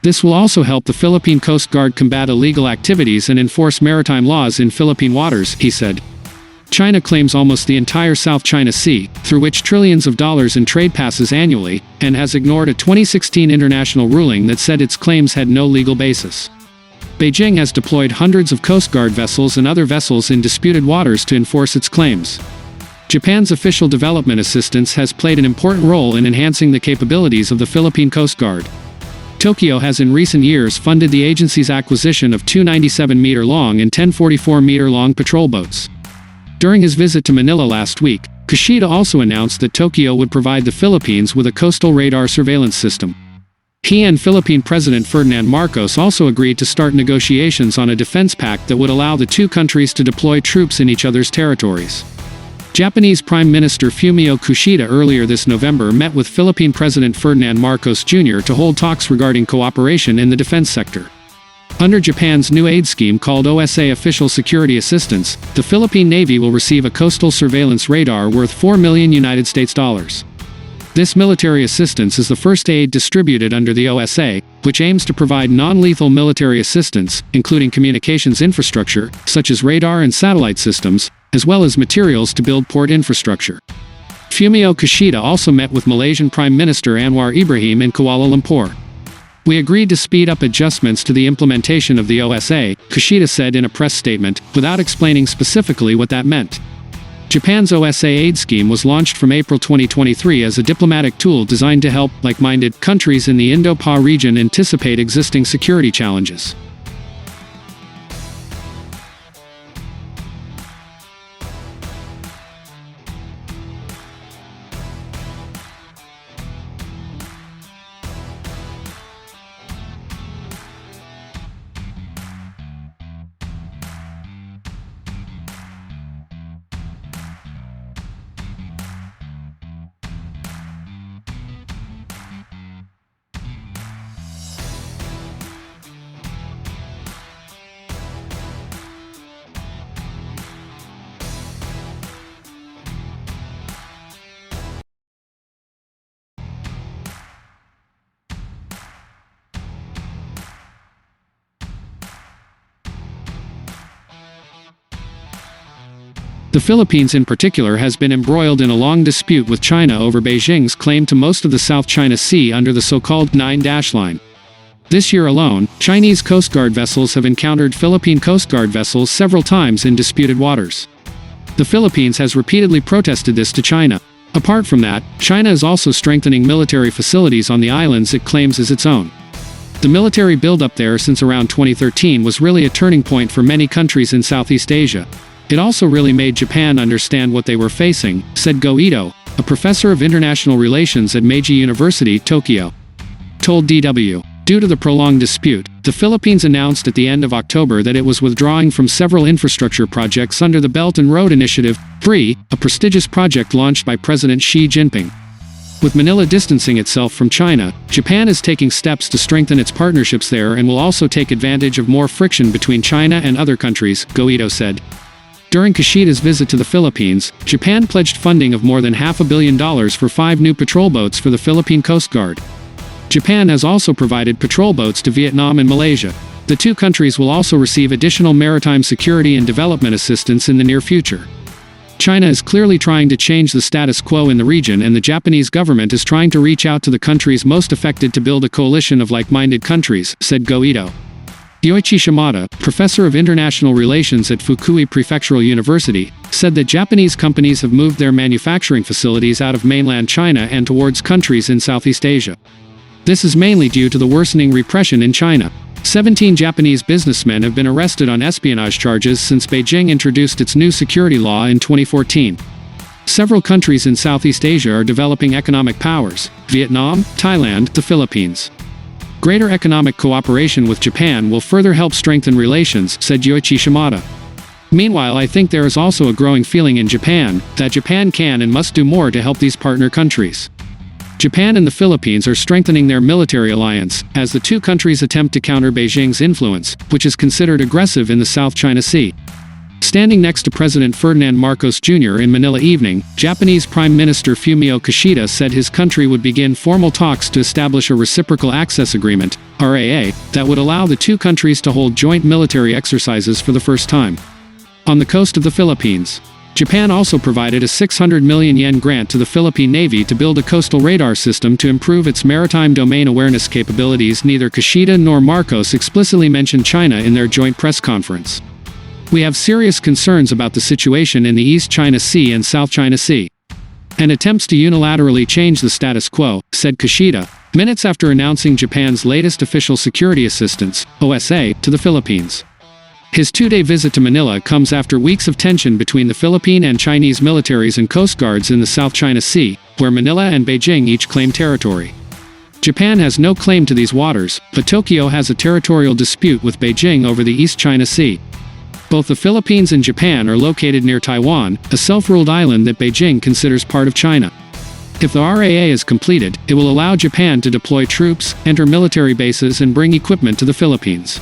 This will also help the Philippine Coast Guard combat illegal activities and enforce maritime laws in Philippine waters, he said. China claims almost the entire South China Sea, through which trillions of dollars in trade passes annually, and has ignored a 2016 international ruling that said its claims had no legal basis. Beijing has deployed hundreds of Coast Guard vessels and other vessels in disputed waters to enforce its claims. Japan's official development assistance has played an important role in enhancing the capabilities of the Philippine Coast Guard. Tokyo has in recent years funded the agency's acquisition of two 97-meter-long and 10-44-meter-long patrol boats. During his visit to Manila last week, Kishida also announced that Tokyo would provide the Philippines with a coastal radar surveillance system. He and Philippine President Ferdinand Marcos also agreed to start negotiations on a defense pact that would allow the two countries to deploy troops in each other's territories. Japanese Prime Minister Fumio Kishida earlier this November met with Philippine President Ferdinand Marcos Jr. to hold talks regarding cooperation in the defense sector. Under Japan's new aid scheme called OSA Official Security Assistance, the Philippine Navy will receive a coastal surveillance radar worth $4 million. This military assistance is the first aid distributed under the OSA, which aims to provide non-lethal military assistance, including communications infrastructure, such as radar and satellite systems, as well as materials to build port infrastructure. Fumio Kishida also met with Malaysian Prime Minister Anwar Ibrahim in Kuala Lumpur. We agreed to speed up adjustments to the implementation of the OSA, Kishida said in a press statement, without explaining specifically what that meant. Japan's OSA aid scheme was launched from April 2023 as a diplomatic tool designed to help like-minded countries in the Indo-PA region anticipate existing security challenges. The Philippines in particular has been embroiled in a long dispute with China over Beijing's claim to most of the South China Sea under the so-called Nine-Dash Line. This year alone, Chinese Coast Guard vessels have encountered Philippine Coast Guard vessels several times in disputed waters. The Philippines has repeatedly protested this to China. Apart from that, China is also strengthening military facilities on the islands it claims as its own. The military buildup there since around 2013 was really a turning point for many countries in Southeast Asia. It also really made Japan understand what they were facing, said Go Ito, a professor of international relations at Meiji University, Tokyo. Told DW. Due to the prolonged dispute, the Philippines announced at the end of October that it was withdrawing from several infrastructure projects under the Belt and Road Initiative, BRI, a prestigious project launched by President Xi Jinping. With Manila distancing itself from China, Japan is taking steps to strengthen its partnerships there and will also take advantage of more friction between China and other countries, Go Ito said. During Kishida's visit to the Philippines, Japan pledged funding of more than $500 million for 5 new patrol boats for the Philippine Coast Guard. Japan has also provided patrol boats to Vietnam and Malaysia. The two countries will also receive additional maritime security and development assistance in the near future. China is clearly trying to change the status quo in the region, and the Japanese government is trying to reach out to the countries most affected to build a coalition of like-minded countries, said Go Ito. Yoichi Shimada, professor of international relations at Fukui Prefectural University, said that Japanese companies have moved their manufacturing facilities out of mainland China and towards countries in Southeast Asia. This is mainly due to the worsening repression in China. 17 Japanese businessmen have been arrested on espionage charges since Beijing introduced its new security law in 2014. Several countries in Southeast Asia are developing economic powers: Vietnam, Thailand, the Philippines. Greater economic cooperation with Japan will further help strengthen relations, said Yoichi Shimada. Meanwhile, I think there is also a growing feeling in Japan that Japan can and must do more to help these partner countries. Japan and the Philippines are strengthening their military alliance as the two countries attempt to counter Beijing's influence, which is considered aggressive in the South China Sea. Standing next to President Ferdinand Marcos Jr. in Manila evening, Japanese Prime Minister Fumio Kishida said his country would begin formal talks to establish a Reciprocal Access Agreement, RAA, that would allow the two countries to hold joint military exercises for the first time. On the coast of the Philippines, Japan also provided a 600 million yen grant to the Philippine Navy to build a coastal radar system to improve its maritime domain awareness capabilities. Neither Kishida nor Marcos explicitly mentioned China in their joint press conference. "We have serious concerns about the situation in the East China Sea and South China Sea, and attempts to unilaterally change the status quo," said Kishida, minutes after announcing Japan's latest official security assistance, OSA, to the Philippines. His two-day visit to Manila comes after weeks of tension between the Philippine and Chinese militaries and coast guards in the South China Sea, where Manila and Beijing each claim territory. Japan has no claim to these waters, but Tokyo has a territorial dispute with Beijing over the East China Sea. Both the Philippines and Japan are located near Taiwan, a self-ruled island that Beijing considers part of China. If the RAA is completed, it will allow Japan to deploy troops, enter military bases and bring equipment to the Philippines.